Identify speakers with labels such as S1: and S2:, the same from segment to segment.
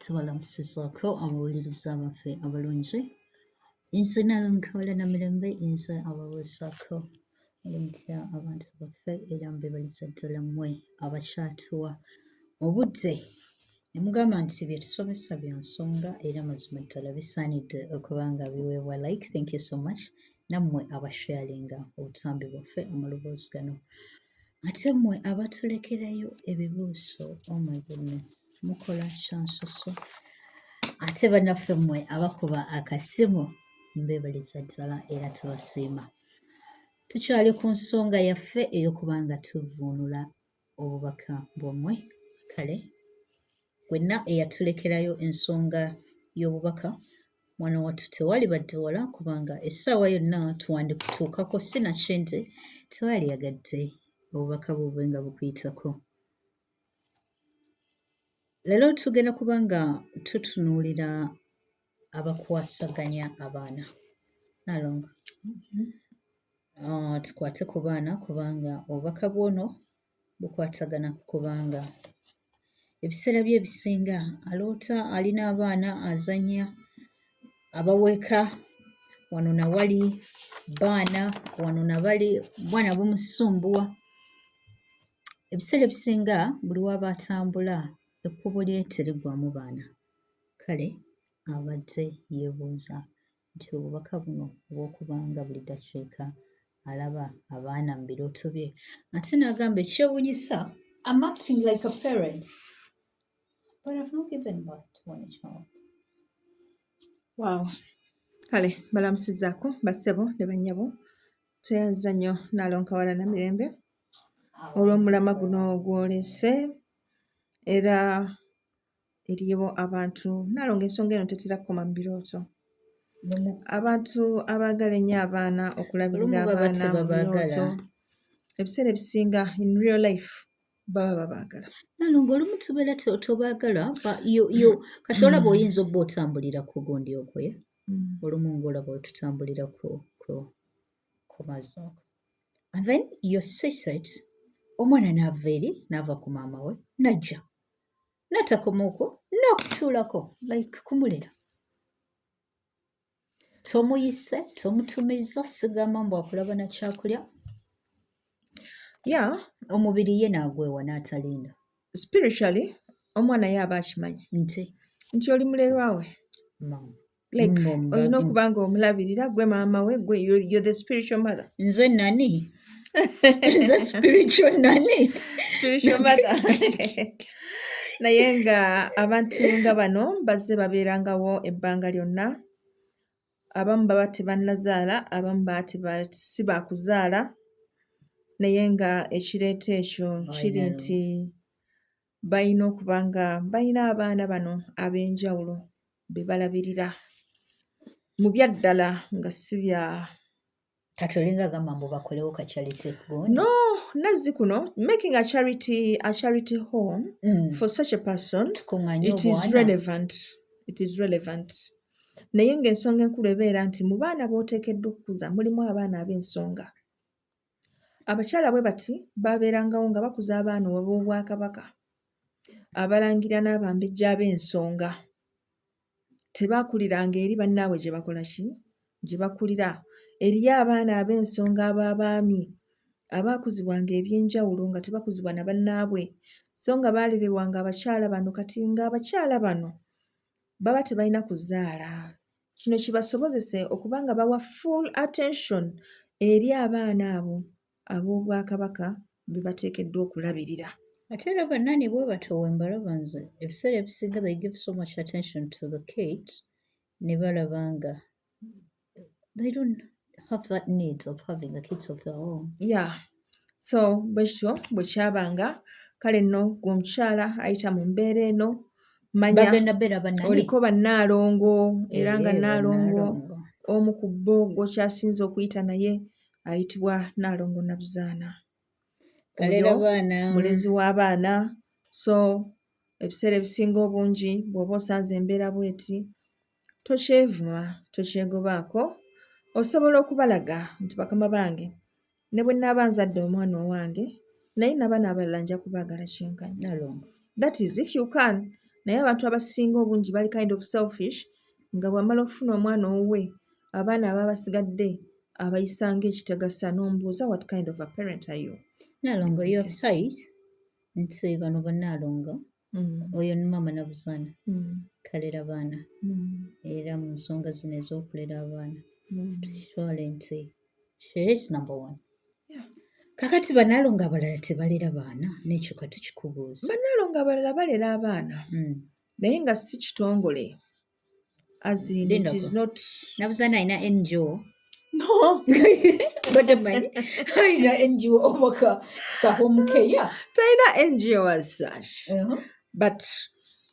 S1: tubalamusizaako abawuliriza abaffe abalungi. Nze Nalonkawala Namirembe, nze ababuuzaako muli mutya abantu baffe era mbebaliza ddala mmwe abakyatuwa obudde ne mugamba nti bye tusomesa bya nsonga era mazima ddala bisaanidde okuba nga biweebwa like. Thank you so much nammwe abasharinga obutambi bwaffe amaloboozi gano, ate mmwe abatulekerayo ebibuuzo. Oh my goodness, mukola kyansuso. Ate bannaffe mmwe abakuba akasimu mbebaliza ddala era tubasiima. Tukyali ku nsonga yaffe ey'okuba nga tuvvuunula obubaka bwammwe. Kale gwenna eyatulekerayo ensonga y'obubaka, mwana wattu tewali badde wala kubanga essaawa yonna twandikutuukako sinakindi tewali yagadde obubaka bwobwe nga bukuyitako. Leero tugenda kuba nga tutunuulira abakwasaganya abaana. Nalonga, tukwate ku baana kubanga obubaka bwono bukwatagana ku kubanga ebiseera bye ebisinga aloota alina abaana azannya abaweeka, wano nawali baana, wano nabali bwana bumusumbuwa. Ebiseera ebisinga buli waba atambula ekkubo lye terigwamu baana. Kale abadde yeebuuza nti obubaka buno obw'okubanga buli ddakiika alaba abaana mu birooto bye, ate n'agamba ekyewuunyisa, I'm acting like a parent but I've not given birth to one child.
S2: Wow. Kale balamusizaako bassebo ne bannyabo, tweyanza nnyo Nalonkawala Namirembe olw'omulamwa guno gw'oleese era eriyo abantu. Nalonga ensonga eno tetera kukoma mu birooto. Abantu abaagala ennyo abaana, okulabirira abaana mu birooto, ebiseera ebisinga in real life baba babaagala.
S1: Nalonga olumu tubeera tobaagala kati olaba oyinza obba otambulira ku gundi ogwe, olumu ng'olaba otutambulira ku mazzi ago, and then you see it, omwana n'ava eri n'ava ku maama we n'ajja n'atakoma okwo n'akutuulako like kumulera. Tomuyise, tomutumiza, sigamba mbu akulaba na kyakulya.
S2: Yeah,
S1: omubiri ye n'agwewa n'atalinda.
S2: Spiritually omwana ye aba akimanyi nti oli mulerwa we. Like olina okuba nga omulabirira, gwe maama we, gwe you're the spiritual mother.
S1: Nze nani? Nze spiritual nani?
S2: Spiritual mother. Naye nga abantu nga bano bazze babeerangawo ebbanga lyonna. Abamu baba tebannazaala, abamu baba si baakuzaala, naye nga ekireeta ekyo kiri nti balina okuba nga balina abaana bano ab'enjawulo be balabirira mu byaddala nga si bya
S1: kati olinga gamba mbu bakolewo ka charity gundi.
S2: No, nazzi kuno making a charity home for such a person, it is relevant. Naye ng'ensonga enkulu ebeera nti mu baana b'oteekeddwa okukuza mulimu abaana ab'ensonga. Abakyala bwe bati baabeerangawo nga bakuza abaana ab'Obwakabaka, abalangira n'abambejja ab'ensonga. Tebaakuliranga eri bannaabwe gye bakola ki? Gye bakulira. Eriyo abaana ab'ensonga ab'abaami abaakuzibwanga ebyenjawulo nga tebakuzibwa na bannaabwe, so nga baalererwanga abakyala bano. Kati ng'abakyala bano baba tebalina kuzaala. Kino kibasobozese okuba nga bawa full attention eri abaana abo ab'Obwakabaka be bateekeddwa okulabirira.
S1: Ate era bannani bwe bato we mbalaba nze ebiseera ebisinga they give so much attention to the kids ne balaba nga they don't have that need of having the kids of their own.
S2: Yeah. So bwe kityo bwe kyabanga, kale nno gwe omukyala ayita mu mbeera eno, manya oliko bannaalongo era nga nnaalongo omu ku bo gw'okyasinze okuyita naye ayitibwa Naalongo Nabuzaana. Oyo mulezi w'abaana. So ebiseera ebisinga obungi bw'oba osanze embeera bw'eti, tokyevuma, tokyegobaako, osobola okubalaga nti bakama bange, ne bwe nnaaba nzadde omwana owange naye n'abaana abalala nja kubaagala kyenkanyi. That is if you can. naye abantu abasinga obungi bali kind of selfish nga bw'amala okufuna omwana owuwe abaana ababa basigadde abayisanga ekitagasa n'omubuuza what kind of a parent are you?
S1: Nalongo, you have said nti bano bannalongo oyo ni Mama Nabuzaana kalera baana era mu nsonga zino ez'okulera abaana tukitwale nti she is number one. Kakati bannalongo abalala tebalera baana n'ekyo kati kikubuuza.
S2: Bannalongo abalala balera abaana naye nga si kitongole as in it is not.
S1: Nabuzaana alina NGO.
S2: No.
S1: Badamani alina NGO oba ka home care.
S2: Talina NGO as such. But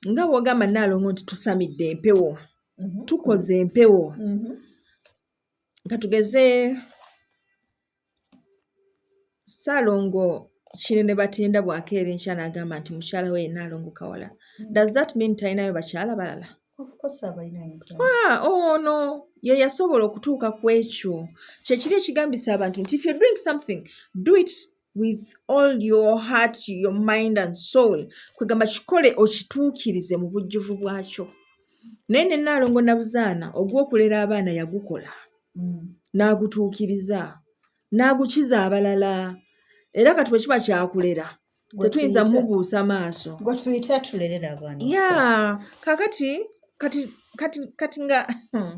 S2: nga bw'ogamba Nnaalongo nti tusamidde empewo tukoze empewo nga tugeze Ssaalongo Kinene Batenda bw'akeera enkya n'agamba nti mukyala we Nnaalongo Kawala. Does that mean talinayo bakyala balala?
S1: Of course abalinayo.
S2: No ye yasobola okutuuka ku ekyo kyekiri ekigambisa abantu nti if you're doing something do it with all your heart, your mind and soul. Kwegamba kikole okituukirize mu bujjuvu bwakyo. Naye ne Nnaalongo Nabuzaana ogw'okulera abaana yagukola n'agutuukiriza n'agukiza abalala era kati bwe kiba kyakulera tetuyinza mubuusa maaso.
S1: Gwe tuyita tulerera abaana.
S2: Kati nga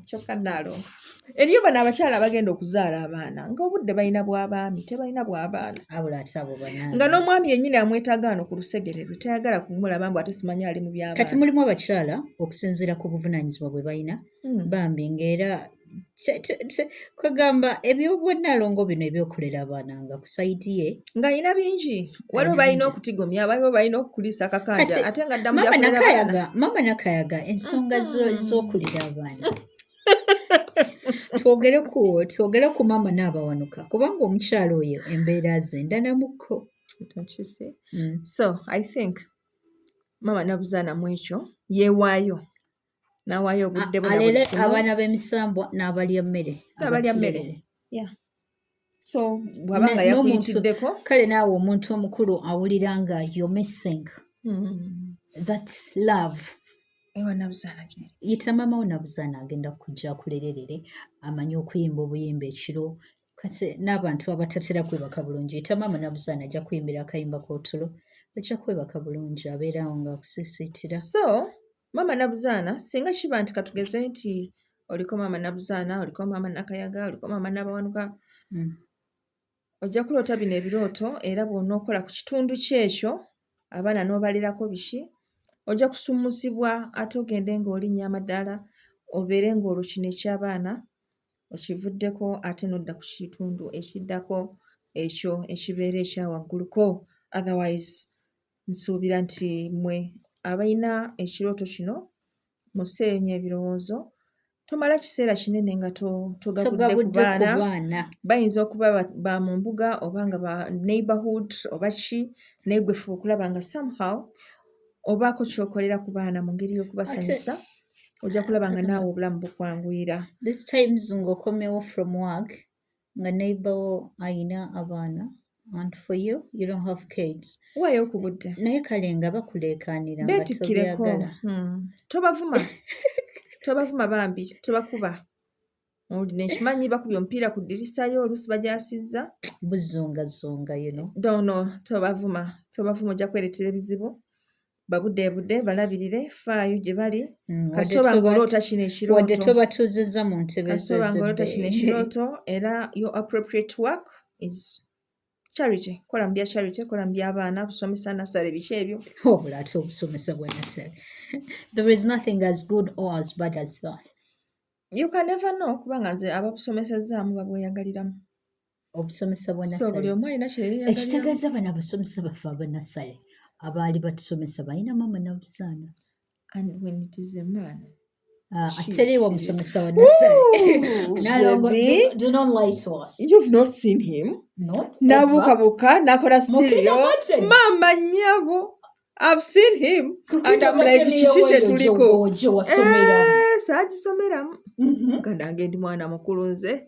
S2: kyokka Nnaalongo eriyo bano abakyala abagenda okuzaala abaana nga obudde balina bw'abaami tebalina bw'abaana nga n'omwami yennyini amwetaaga wano ku lusegere lwe tayagala kumulaba mbu ate simanyi ali mu by'abaana.
S1: Kati mulimu abakyala okusinziira ku buvunaanyizibwa bwe balina bambi ng'era kwegamba eby'obwannaalongo bino ebyokulera abaana nga ku sayidi ye
S2: ng'alina bingi waliwo balina okutigomya waliwo balina okukuliisa akakanja ate nga ddamu jakulera
S1: Mama Nakayaga ensonga z'okulera abaana twogere ku Mama Naabawanuka kubanga omukyala oyo embeera ze ndanamukko.
S2: So I think Mama Nabuzaana mu ekyo yeewaayo n'awaayo obudde bwe
S1: alere abaana b'emisambwa n'abalya mmere.
S2: So bw'aba nga yakuyitiddeko
S1: kale naawe omuntu omukulu awulira nga you're missing that love.
S2: Ewa Nabuzaana
S1: yita Mama wo Nabuzaana agenda kujja akulererere amanyi okuyimba obuyimba ekiro kati n'abantu abatatera kwebaka bulungi yita Mama Nabuzaana ajja kuyimbira akayimba k'otulo ajja kwebaka bulungi abeerawo nga akusisiitira.
S2: So Mama Nabuzaana singa kiba nti katugeze nti oliko Mama Nabuzaana oliko Mama Nakayaga oliko Mama Naabawanuka ojja kuloota bino ebirooto era bw'onookola ku kitundu kyekyo abaana n'obalirako biki ojja kusumusibwa ate ogende ng'olinnya amadaala obeere ng'olwo kino eky'abaana okivuddeko ate n'odda ku kitundu ekiddako ekyo ekibeera ekyawagguluko. Otherwise nsuubira nti mmwe abalina ekirooto kino museenya ebirowoozo tomala kiseera kinene nga togabudde ku baana bayinza okuba ba mu mbuga oba nga ba neighborhood oba ki naye gwe fuba okulaba nga somehow obaako kyokolera ku baana mu ngeri y'okubasanyusa ojja kulaba nga naawe obulamu bukwanguyira.
S1: This times ng'okomyewo from work nga neighbor wo ayina abaana and for you don't have kids
S2: waayo ku budde
S1: naye kale nga bakuleekaanira nga
S2: tobyagala tobavuma bambi tobakuba nekimanyi bakubye omupiira ku ddirisa yo oluusi bajasizza
S1: buzongazonga
S2: tobavuma ojja kwereetera ebizibu babudde balabirire faayo gye bali kasitoba ng'oloota kino ekirooto era your appropriate work is charity. Kola mu bya charity, kola mu by'abaana busomesa nasale biki ebyo
S1: obulaate obusomesa bwa nasale. There is nothing as good or as bad as that.
S2: You can never know kubanga nze ababusomesezaamu babweyagaliramu
S1: obusomesa bwa nasale.
S2: So buli omu alina kyeyeyagaliramu.
S1: Ekitegeeza bano abasomesa baffe abanasale abaali batusomesa balina Mama Nabuzaana.
S2: And when it is a man
S1: ateriwa musomesa wa nasale. Nalongo, do not lie to us.
S2: You've not seen him?
S1: Not
S2: nabukabuka nakola stereo mama nyabo. I've seen him and I'm like chichiche tuliko sajisomeramu kandange ndi mwana mukulu nze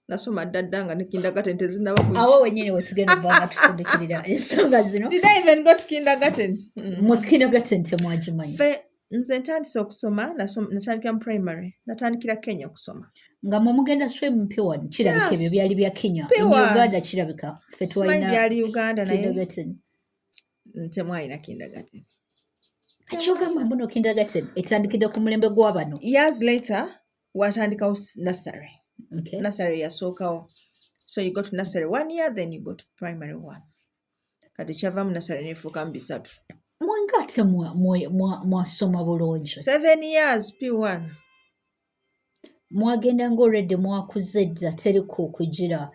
S2: nasoma ddadda nga ne kindergarten tezinaba ku
S1: awo wenyine wetugenda banga tufundikirira ensonga zino.
S2: Did I even go to kindergarten?
S1: Mu kindergarten temwajimanyi.
S2: nze ntandise okusoma natandikira mu primary natandikira Kenya okusoma
S1: nga mugenda straight mu P1 kirabika ebyo byali bya Kenya in Uganda kirabika ffe
S2: twalina byali Uganda naye temwalina kindergarten
S1: Achogamba mbuno kindergarten etandikidde ku mulembe gwa bano
S2: years later watandikawo nursery.
S1: Okay.
S2: Nursery yasookawo. So you go to nursery 1 year, then you go to primary 1. Kati kyavamu nursery nefuukamu bisatu.
S1: Mwengate mwasoma bulungi.
S2: 7 years P1.
S1: Mwagenda ng'olredde mwakuze dda teri kugira.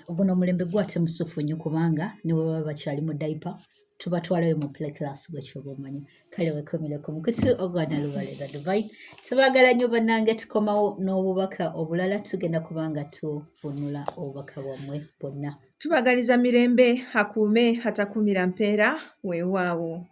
S1: Guno mulembe gwate musufu nnyo kubanga niwe baba bakyali mu diaper. Tubatwalayo mu play class bwekyo bwomanyi kale wekomereko mukutu ogwana lubalera Dubai tubaagala nnyo bannange tukomawo n'obubaka obulala tugenda kubanga tuvunula obubaka bwammwe bwonna
S2: tubagaliza mirembe hakuume hatakumira mpeera weewaawo